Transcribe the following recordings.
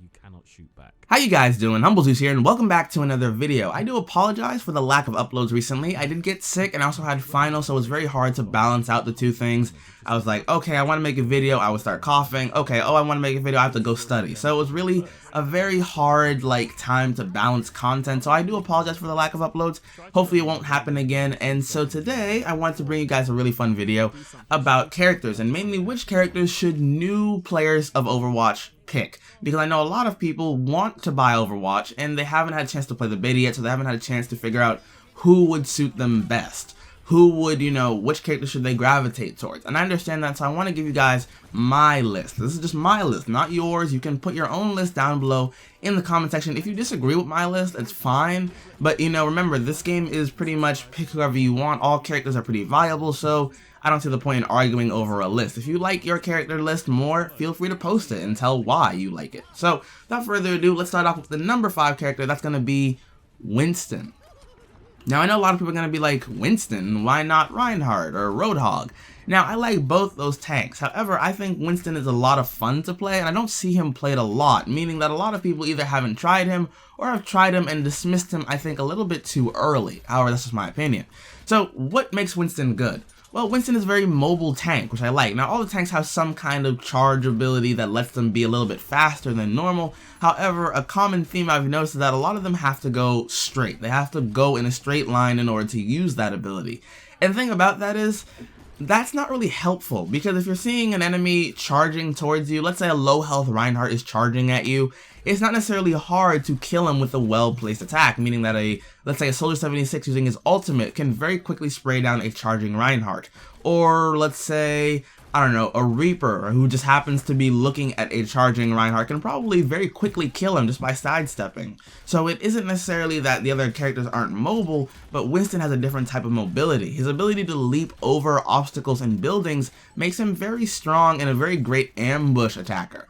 you cannot shoot back. How you guys doing? HumbleZeus here, and welcome back to another video. I do apologize for the lack of uploads recently. I did get sick and I also had finals, so it was very hard to balance out the two things. I was like, okay, I want to make a video, I would start coughing. Okay, oh, I want to make a video, I have to go study. So it was really a very hard time to balance content, so I do apologize for the lack of uploads. Hopefully it won't happen again. And so today I want to bring you guys a really fun video about characters, and mainly which characters should new players of Overwatch pick, because I know a lot of people want to buy Overwatch and they haven't had a chance to play the beta yet, so they haven't had a chance to figure out who would suit them best. Who would, which character should they gravitate towards? And I understand that, so I want to give you guys my list. This is just my list, not yours. You can put your own list down below in the comment section. If you disagree with my list, it's fine. But, remember, this game is pretty much pick whoever you want. All characters are pretty viable, so I don't see the point in arguing over a list. If you like your character list more, feel free to post it and tell why you like it. So, without further ado, let's start off with the number 5 character. That's going to be Winston. Now, I know a lot of people are going to be like, Winston, why not Reinhardt or Roadhog? Now, I like both those tanks. However, I think Winston is a lot of fun to play, and I don't see him played a lot, meaning that a lot of people either haven't tried him or have tried him and dismissed him, I think, a little bit too early. However, that's just my opinion. So, what makes Winston good? Well, Winston is a very mobile tank, which I like. Now, all the tanks have some kind of charge ability that lets them be a little bit faster than normal. However, a common theme I've noticed is that a lot of them have to go straight. They have to go in a straight line in order to use that ability. And the thing about that is, that's not really helpful, because if you're seeing an enemy charging towards you, let's say a low health Reinhardt is charging at you, it's not necessarily hard to kill him with a well-placed attack, meaning that let's say a Soldier 76 using his ultimate can very quickly spray down a charging Reinhardt. Or let's say, I don't know, a Reaper who just happens to be looking at a charging Reinhardt can probably very quickly kill him just by sidestepping. So it isn't necessarily that the other characters aren't mobile, but Winston has a different type of mobility. His ability to leap over obstacles and buildings makes him very strong and a very great ambush attacker.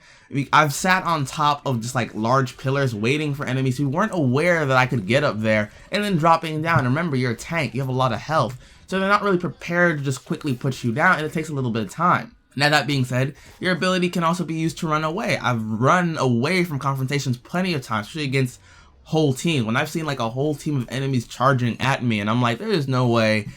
I've sat on top of just large pillars waiting for enemies who weren't aware that I could get up there and then dropping down. Remember, you're a tank, you have a lot of health, so they're not really prepared to just quickly put you down, and it takes a little bit of time. Now, that being said, your ability can also be used to run away. I've run away from confrontations plenty of times, especially against whole teams. When I've seen a whole team of enemies charging at me and I'm like, there is no way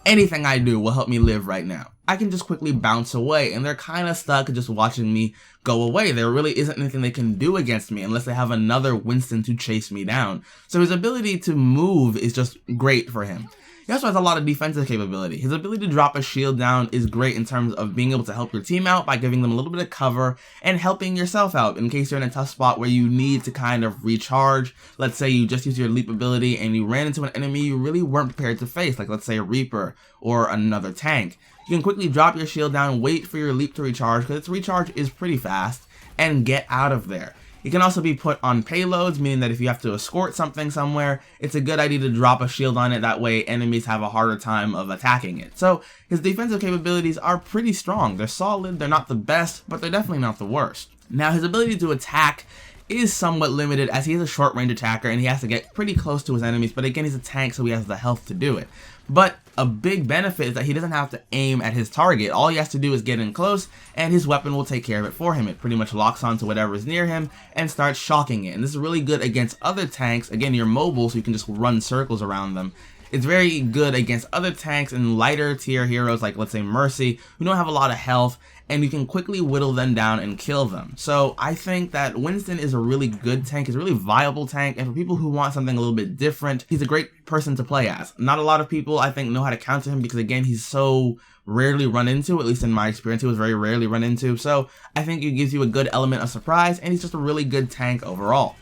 anything I do will help me live right now, I can just quickly bounce away, and they're kind of stuck just watching me go away. There really isn't anything they can do against me unless they have another Winston to chase me down. So his ability to move is just great for him. He also has a lot of defensive capability. His ability to drop a shield down is great in terms of being able to help your team out by giving them a little bit of cover and helping yourself out in case you're in a tough spot where you need to kind of recharge. Let's say you just used your leap ability and you ran into an enemy you really weren't prepared to face, like let's say a Reaper or another tank. You can quickly drop your shield down, wait for your leap to recharge, because its recharge is pretty fast, and get out of there. It can also be put on payloads, meaning that if you have to escort something somewhere, it's a good idea to drop a shield on it. That way enemies have a harder time of attacking it. So his defensive capabilities are pretty strong. They're solid, they're not the best, but they're definitely not the worst. Now, his ability to attack is somewhat limited, as he is a short range attacker and he has to get pretty close to his enemies, but again, he's a tank, so he has the health to do it. But a big benefit is that he doesn't have to aim at his target. All he has to do is get in close and his weapon will take care of it for him. It pretty much locks onto whatever is near him and starts shocking it. And this is really good against other tanks. Again, you're mobile, so you can just run circles around them. It's very good against other tanks and lighter tier heroes like, let's say, Mercy, who don't have a lot of health, and you can quickly whittle them down and kill them. So I think that Winston is a really good tank. He's a really viable tank, and for people who want something a little bit different, he's a great person to play as. Not a lot of people, I think, know how to counter him because, again, he's so rarely run into. At least in my experience, he was very rarely run into. So I think it gives you a good element of surprise, and he's just a really good tank overall.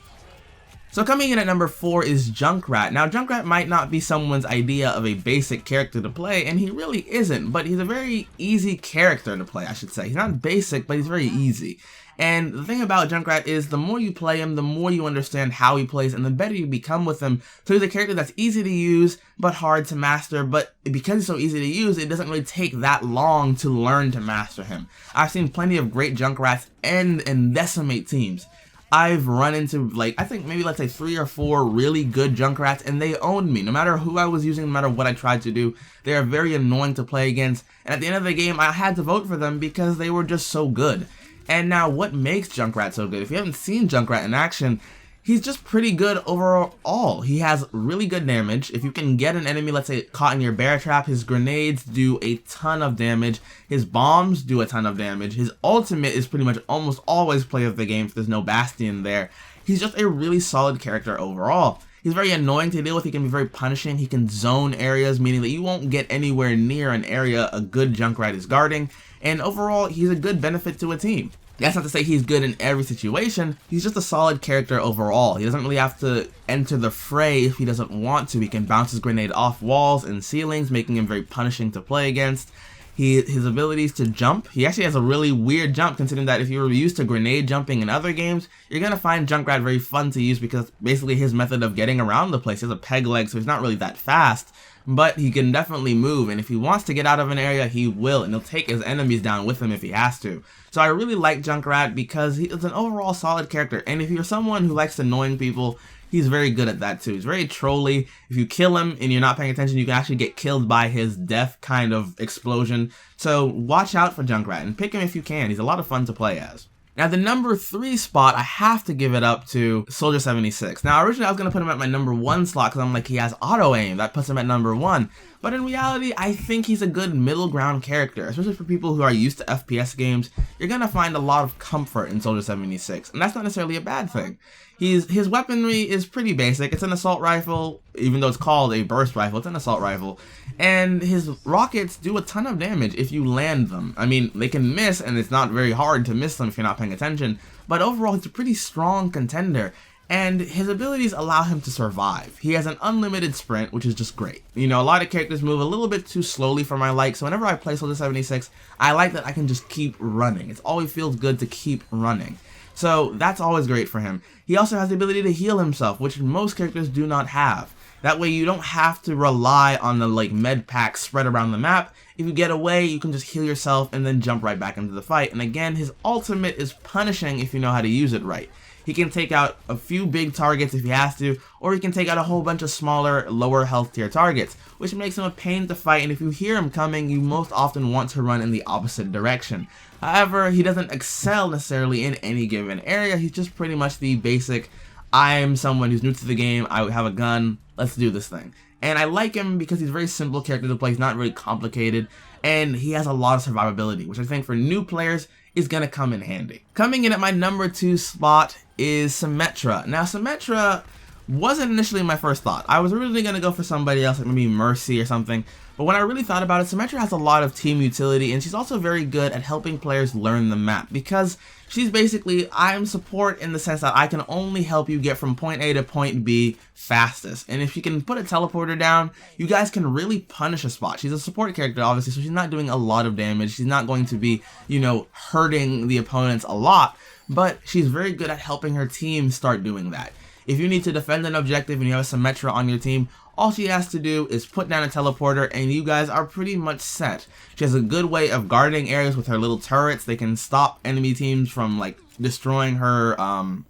So coming in at number 4 is Junkrat. Now, Junkrat might not be someone's idea of a basic character to play, and he really isn't, but he's a very easy character to play, I should say. He's not basic, but he's very easy. And the thing about Junkrat is the more you play him, the more you understand how he plays, and the better you become with him. So he's a character that's easy to use, but hard to master, but because he's so easy to use, it doesn't really take that long to learn to master him. I've seen plenty of great Junkrats end and decimate teams. I've run into, I think maybe let's say 3 or 4 really good Junkrats, and they owned me. No matter who I was using, no matter what I tried to do, they are very annoying to play against. And at the end of the game, I had to vote for them because they were just so good. And now what makes Junkrat so good? If you haven't seen Junkrat in action, he's just pretty good overall. He has really good damage. If you can get an enemy, let's say, caught in your bear trap, his grenades do a ton of damage. His bombs do a ton of damage. His ultimate is pretty much almost always play of the game if there's no Bastion there. He's just a really solid character overall. He's very annoying to deal with. He can be very punishing. He can zone areas, meaning that you won't get anywhere near an area a good Junkrat is guarding. And overall, he's a good benefit to a team. That's not to say he's good in every situation. He's just a solid character overall. He doesn't really have to enter the fray if he doesn't want to. He can bounce his grenade off walls and ceilings, making him very punishing to play against. His abilities to jump, he actually has a really weird jump, considering that if you were used to grenade jumping in other games, you're going to find Junkrat very fun to use because basically his method of getting around the place. He has a peg leg, so he's not really that fast, but he can definitely move, and if he wants to get out of an area, he will, and he'll take his enemies down with him if he has to. So I really like Junkrat because he is an overall solid character, and if you're someone who likes annoying people, he's very good at that too. He's very trolly. If you kill him and you're not paying attention, you can actually get killed by his death kind of explosion. So watch out for Junkrat and pick him if you can. He's a lot of fun to play as. Now the number 3 spot, I have to give it up to Soldier 76. Now originally I was going to put him at my number 1 slot because I'm like, he has auto aim. That puts him at number 1. But in reality, I think he's a good middle ground character, especially for people who are used to FPS games. You're going to find a lot of comfort in Soldier 76, and that's not necessarily a bad thing. His weaponry is pretty basic. It's an assault rifle, even though it's called a burst rifle, it's an assault rifle. And his rockets do a ton of damage if you land them. I mean, they can miss, and it's not very hard to miss them if you're not paying attention. But overall, he's a pretty strong contender. And his abilities allow him to survive. He has an unlimited sprint, which is just great. You know, a lot of characters move a little bit too slowly for my like, so whenever I play Soldier 76, I like that I can just keep running. It always feels good to keep running. So that's always great for him. He also has the ability to heal himself, which most characters do not have. That way you don't have to rely on the med packs spread around the map. If you get away, you can just heal yourself and then jump right back into the fight. And again, his ultimate is punishing if you know how to use it right. He can take out a few big targets if he has to, or he can take out a whole bunch of smaller, lower health tier targets, which makes him a pain to fight, and if you hear him coming, you most often want to run in the opposite direction. However, he doesn't excel necessarily in any given area. He's just pretty much the basic, I'm someone who's new to the game, I have a gun, let's do this thing. And I like him because he's a very simple character to play, he's not very complicated, and he has a lot of survivability, which I think for new players is going to come in handy. Coming in at my number 2 spot is Symmetra. Now Symmetra wasn't initially my first thought. I was originally going to go for somebody else, like maybe Mercy or something, but when I really thought about it, Symmetra has a lot of team utility, and she's also very good at helping players learn the map, because she's basically, I'm support in the sense that I can only help you get from point A to point B fastest, and if you can put a teleporter down, you guys can really punish a spot. She's a support character, obviously, so she's not doing a lot of damage, she's not going to be, you know, hurting the opponents a lot, but she's very good at helping her team start doing that. If you need to defend an objective and you have a Symmetra on your team, all she has to do is put down a teleporter and you guys are pretty much set. She has a good way of guarding areas with her little turrets. They can stop enemy teams from like destroying her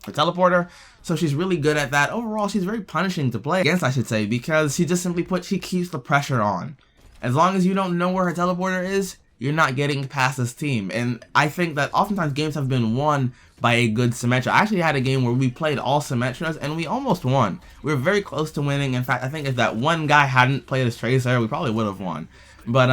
teleporter. So she's really good at that. Overall, she's very punishing to play against, I should say, because she just simply she keeps the pressure on. As long as you don't know where her teleporter is, you're not getting past this team. And I think that oftentimes games have been won by a good Symmetra. I actually had a game where we played all Symmetras and we almost won. We were very close to winning. In fact, I think if that one guy hadn't played as Tracer, we probably would have won. But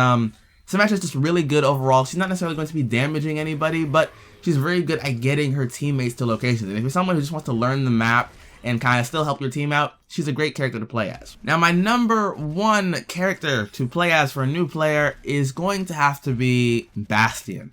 Symmetra's just really good overall. She's not necessarily going to be damaging anybody, but she's very good at getting her teammates to locations. And if you're someone who just wants to learn the map and kind of still help your team out, she's a great character to play as. Now, my number 1 character to play as for a new player is going to have to be Bastion.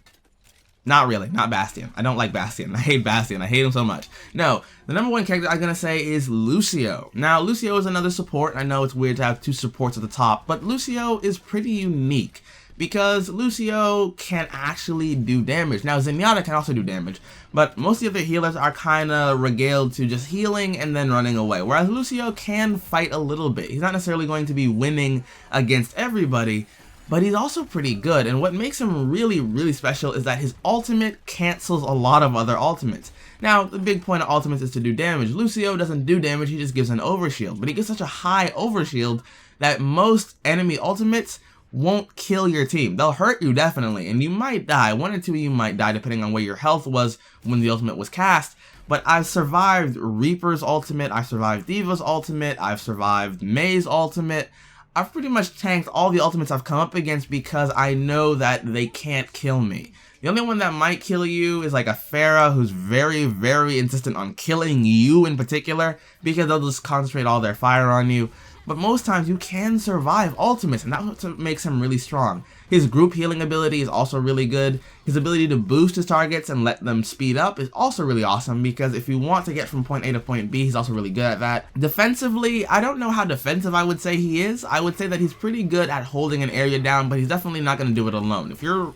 Not really, not Bastion. I don't like Bastion. I hate Bastion. I hate him so much. No, the number 1 character I'm going to say is Lucio. Now, Lucio is another support. I know it's weird to have 2 supports at the top, but Lucio is pretty unique because Lucio can actually do damage. Now, Zenyatta can also do damage, but most of the other healers are kind of regaled to just healing and then running away, whereas Lucio can fight a little bit. He's not necessarily going to be winning against everybody, but he's also pretty good, and what makes him really, really special is that his ultimate cancels a lot of other ultimates. Now, the big point of ultimates is to do damage. Lucio doesn't do damage, he just gives an overshield, but he gives such a high overshield that most enemy ultimates won't kill your team. They'll hurt you definitely, and you might die. 1 or 2 of you might die depending on where your health was when the ultimate was cast. But I've survived Reaper's ultimate, I've survived Diva's ultimate, I've survived Mei's ultimate. I've pretty much tanked all the ultimates I've come up against because I know that they can't kill me. The only one that might kill you is like a Pharah who's very, very insistent on killing you in particular because they'll just concentrate all their fire on you. But most times you can survive ultimates, and that's what makes him really strong. His group healing ability is also really good. His ability to boost his targets and let them speed up is also really awesome because if you want to get from point A to point B, he's also really good at that. Defensively, I don't know how defensive I would say he is. I would say that he's pretty good at holding an area down, but he's definitely not going to do it alone. If you're,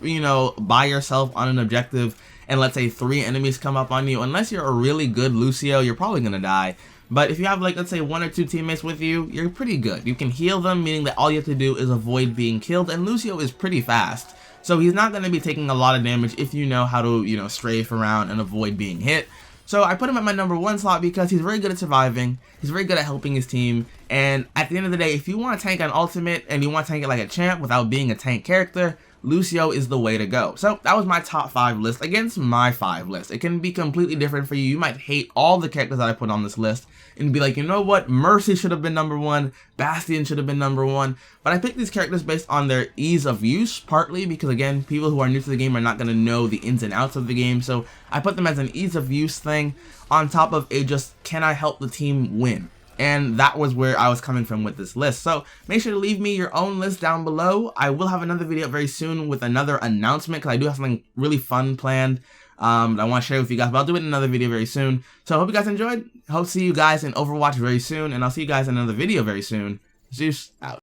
by yourself on an objective and let's say 3 enemies come up on you, unless you're a really good Lucio, you're probably going to die. But if you have, like, let's say 1 or 2 teammates with you, you're pretty good. You can heal them, meaning that all you have to do is avoid being killed, and Lucio is pretty fast. So he's not going to be taking a lot of damage if you know how to, strafe around and avoid being hit. So I put him at my number 1 slot because he's very good at surviving, he's very good at helping his team, and at the end of the day, if you want to tank an ultimate and you want to tank it like a champ without being a tank character, Lucio is the way to go. So that was my top 5 list against my 5 list. It can be completely different for you. You might hate all the characters that I put on this list and be like, you know what, Mercy should have been number 1, Bastion should have been number 1, but I picked these characters based on their ease of use, partly because, again, people who are new to the game are not going to know the ins and outs of the game, so I put them as an ease of use thing on top of a just, can I help the team win? And that was where I was coming from with this list. So make sure to leave me your own list down below. I will have another video very soon with another announcement because I do have something really fun planned that I want to share with you guys, but I'll do it in another video very soon. So I hope you guys enjoyed. Hope to see you guys in Overwatch very soon, and I'll see you guys in another video very soon. Zeus out.